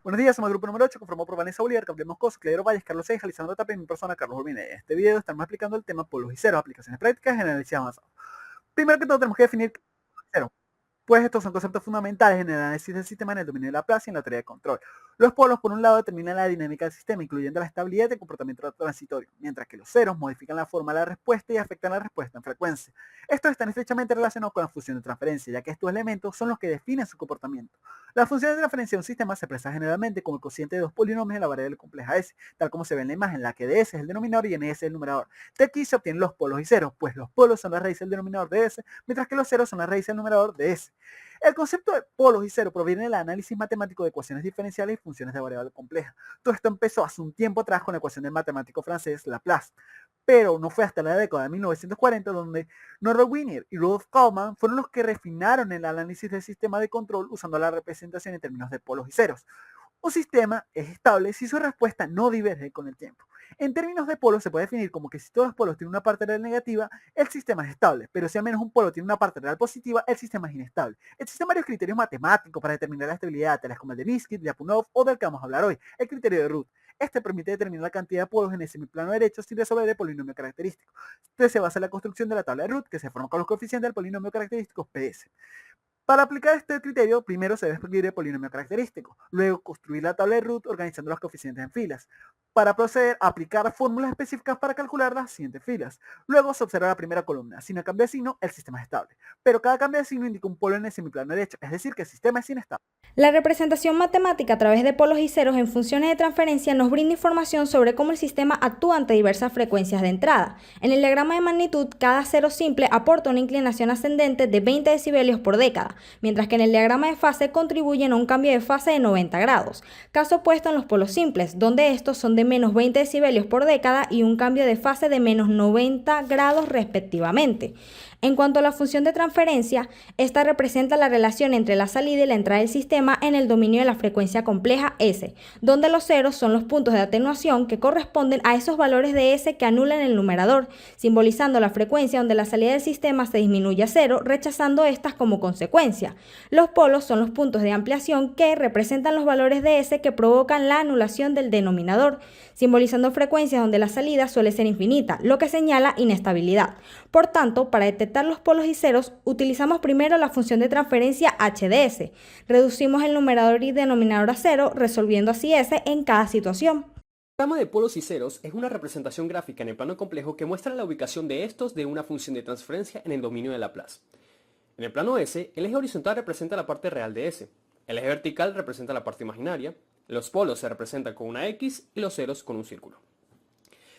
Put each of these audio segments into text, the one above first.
Buenos días, somos el grupo número 8, conformado por Vanessa Bolívar, Gabriel Moscoso, Cledero Valles, Carlos Seis, Lisandro Tapia y mi persona, Carlos Urbina. En este video estamos explicando el tema polos y ceros, aplicaciones prácticas en análisis avanzado. Primero que todo tenemos que definir qué es cero. Pues estos son conceptos fundamentales en el análisis del sistema en el dominio de Laplace y en la teoría de control. Los polos, por un lado, determinan la dinámica del sistema, incluyendo la estabilidad y el comportamiento transitorio, mientras que los ceros modifican la forma de la respuesta y afectan la respuesta en frecuencia. Estos están estrechamente relacionados con la función de transferencia, ya que estos elementos son los que definen su comportamiento. La función de transferencia de un sistema se expresa generalmente como el cociente de dos polinomios en la variable compleja S, tal como se ve en la imagen, en la que ds es el denominador y ns es el numerador. De aquí se obtienen los polos y ceros, pues los polos son la raíz del denominador de S, mientras que los ceros son la raíz del numerador de S. El concepto de polos y cero proviene del análisis matemático de ecuaciones diferenciales y funciones de variable compleja. Todo esto empezó hace un tiempo atrás con la ecuación del matemático francés Laplace, pero no fue hasta la década de 1940 donde Norbert Wiener y Rudolf Kalman fueron los que refinaron el análisis del sistema de control usando la representación en términos de polos y ceros. Un sistema es estable si su respuesta no diverge con el tiempo. En términos de polos se puede definir como que si todos los polos tienen una parte real negativa, el sistema es estable, pero si al menos un polo tiene una parte real positiva, el sistema es inestable. Existen varios criterios matemáticos para determinar la estabilidad, tales como el de Minkowski, de Lyapunov o del que vamos a hablar hoy, el criterio de Root. Este permite determinar la cantidad de polos en el semiplano derecho sin resolver el polinomio característico. Entonces se basa en la construcción de la tabla de Root, que se forma con los coeficientes del polinomio característico PS. Para aplicar este criterio, primero se debe escribir el polinomio característico, luego construir la tabla de Root organizando los coeficientes en filas, para proceder a aplicar fórmulas específicas para calcular las siguientes filas. Luego se observa la primera columna. Si no cambia de signo, el sistema es estable. Pero cada cambio de signo indica un polo en el semiplano derecho, es decir, que el sistema es inestable. La representación matemática a través de polos y ceros en funciones de transferencia nos brinda información sobre cómo el sistema actúa ante diversas frecuencias de entrada. En el diagrama de magnitud, cada cero simple aporta una inclinación ascendente de 20 decibelios por década, mientras que en el diagrama de fase contribuyen a un cambio de fase de 90 grados. Caso opuesto en los polos simples, donde estos son de menos 20 decibelios por década y un cambio de fase de menos 90 grados respectivamente. En cuanto a la función de transferencia, esta representa la relación entre la salida y la entrada del sistema en el dominio de la frecuencia compleja S, donde los ceros son los puntos de atenuación que corresponden a esos valores de S que anulan el numerador, simbolizando la frecuencia donde la salida del sistema se disminuye a cero, rechazando estas como consecuencia. Los polos son los puntos de ampliación que representan los valores de S que provocan la anulación del denominador, simbolizando frecuencias donde la salida suele ser infinita, lo que señala inestabilidad. Por tanto, para detectar los polos y ceros, utilizamos primero la función de transferencia HDS. Reducimos el numerador y denominador a cero, resolviendo así S en cada situación. El diagrama de polos y ceros es una representación gráfica en el plano complejo que muestra la ubicación de estos de una función de transferencia en el dominio de Laplace. En el plano S, el eje horizontal representa la parte real de S, el eje vertical representa la parte imaginaria, los polos se representan con una X y los ceros con un círculo.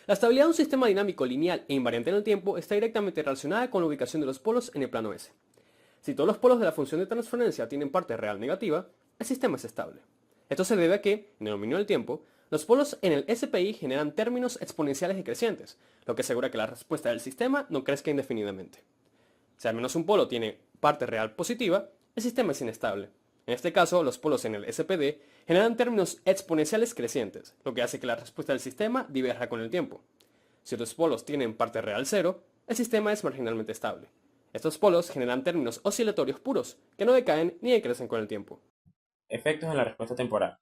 La estabilidad de un sistema dinámico lineal e invariante en el tiempo está directamente relacionada con la ubicación de los polos en el plano S. Si todos los polos de la función de transferencia tienen parte real negativa, el sistema es estable. Esto se debe a que, en el dominio del tiempo, los polos en el SPI generan términos exponenciales decrecientes, lo que asegura que la respuesta del sistema no crezca indefinidamente. Si al menos un polo tiene parte real positiva, el sistema es inestable. En este caso, los polos en el SPD generan términos exponenciales crecientes, lo que hace que la respuesta del sistema diverja con el tiempo. Si los polos tienen parte real cero, el sistema es marginalmente estable. Estos polos generan términos oscilatorios puros, que no decaen ni decrecen con el tiempo. Efectos en la respuesta temporal.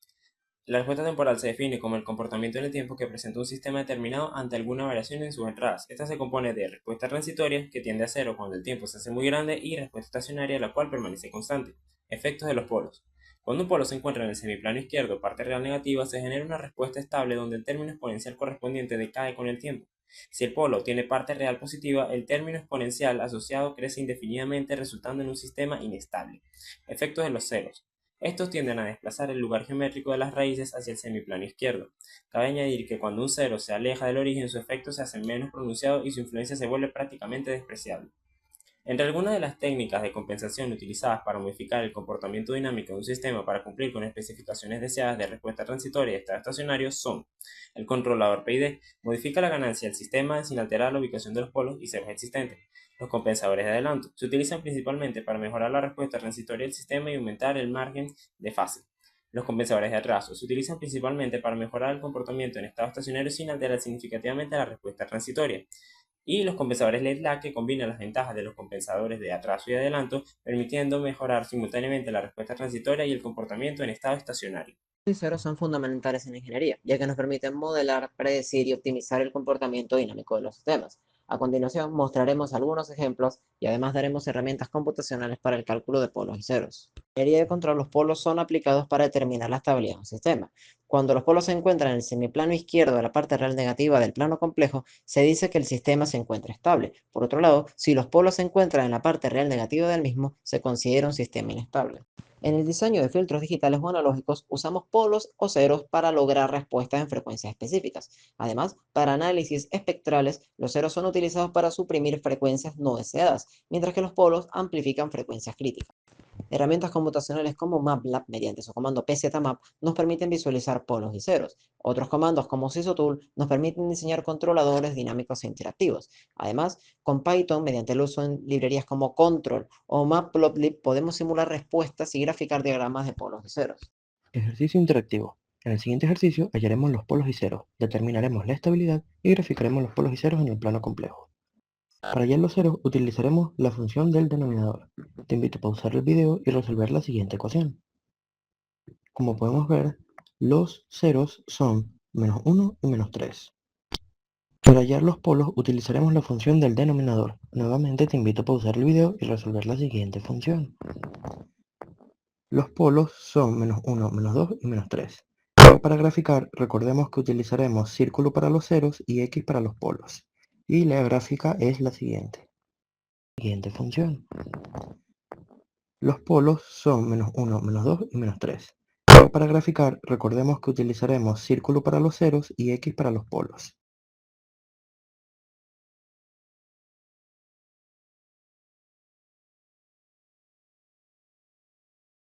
La respuesta temporal se define como el comportamiento en el tiempo que presenta un sistema determinado ante alguna variación en sus entradas. Esta se compone de respuesta transitoria, que tiende a cero cuando el tiempo se hace muy grande, y respuesta estacionaria, la cual permanece constante. Efectos de los polos. Cuando un polo se encuentra en el semiplano izquierdo, parte real negativa, se genera una respuesta estable donde el término exponencial correspondiente decae con el tiempo. Si el polo tiene parte real positiva, el término exponencial asociado crece indefinidamente, resultando en un sistema inestable. Efectos de los ceros. Estos tienden a desplazar el lugar geométrico de las raíces hacia el semiplano izquierdo. Cabe añadir que cuando un cero se aleja del origen, su efecto se hace menos pronunciado y su influencia se vuelve prácticamente despreciable. Entre algunas de las técnicas de compensación utilizadas para modificar el comportamiento dinámico de un sistema para cumplir con especificaciones deseadas de respuesta transitoria y estado estacionario son: el controlador PID modifica la ganancia del sistema sin alterar la ubicación de los polos y ceros existentes. Los compensadores de adelanto se utilizan principalmente para mejorar la respuesta transitoria del sistema y aumentar el margen de fase. Los compensadores de atraso se utilizan principalmente para mejorar el comportamiento en estado estacionario sin alterar significativamente la respuesta transitoria. Y los compensadores late lag, que combinan las ventajas de los compensadores de atraso y adelanto, permitiendo mejorar simultáneamente la respuesta transitoria y el comportamiento en estado estacionario. Y ceros son fundamentales en ingeniería, ya que nos permiten modelar, predecir y optimizar el comportamiento dinámico de los sistemas. A continuación, mostraremos algunos ejemplos y además daremos herramientas computacionales para el cálculo de polos y ceros. En teoría de control, los polos son aplicados para determinar la estabilidad de un sistema. Cuando los polos se encuentran en el semiplano izquierdo de la parte real negativa del plano complejo, se dice que el sistema se encuentra estable. Por otro lado, si los polos se encuentran en la parte real negativa del mismo, se considera un sistema inestable. En el diseño de filtros digitales o analógicos usamos polos o ceros para lograr respuestas en frecuencias específicas. Además, para análisis espectrales, los ceros son utilizados para suprimir frecuencias no deseadas, mientras que los polos amplifican frecuencias críticas. Herramientas computacionales como MATLAB mediante su comando pzmap nos permiten visualizar polos y ceros. Otros comandos como sysotool nos permiten diseñar controladores dinámicos e interactivos. Además, con Python, mediante el uso en librerías como control o matplotlib, podemos simular respuestas y graficar diagramas de polos y ceros. Ejercicio interactivo. En el siguiente ejercicio hallaremos los polos y ceros, determinaremos la estabilidad y graficaremos los polos y ceros en el plano complejo. Para hallar los ceros utilizaremos la función del denominador. Te invito a pausar el video y resolver la siguiente ecuación. Como podemos ver, los ceros son menos 1 y menos 3. Para hallar los polos utilizaremos la función del denominador. Nuevamente te invito a pausar el video y resolver la siguiente función. Los polos son menos 1, menos 2 y menos 3. Pero para graficar, recordemos que utilizaremos círculo para los ceros y X para los polos. Y la gráfica es la siguiente. Siguiente función. Los polos son menos 1, menos 2 y menos 3. Pero para graficar, recordemos que utilizaremos círculo para los ceros y X para los polos.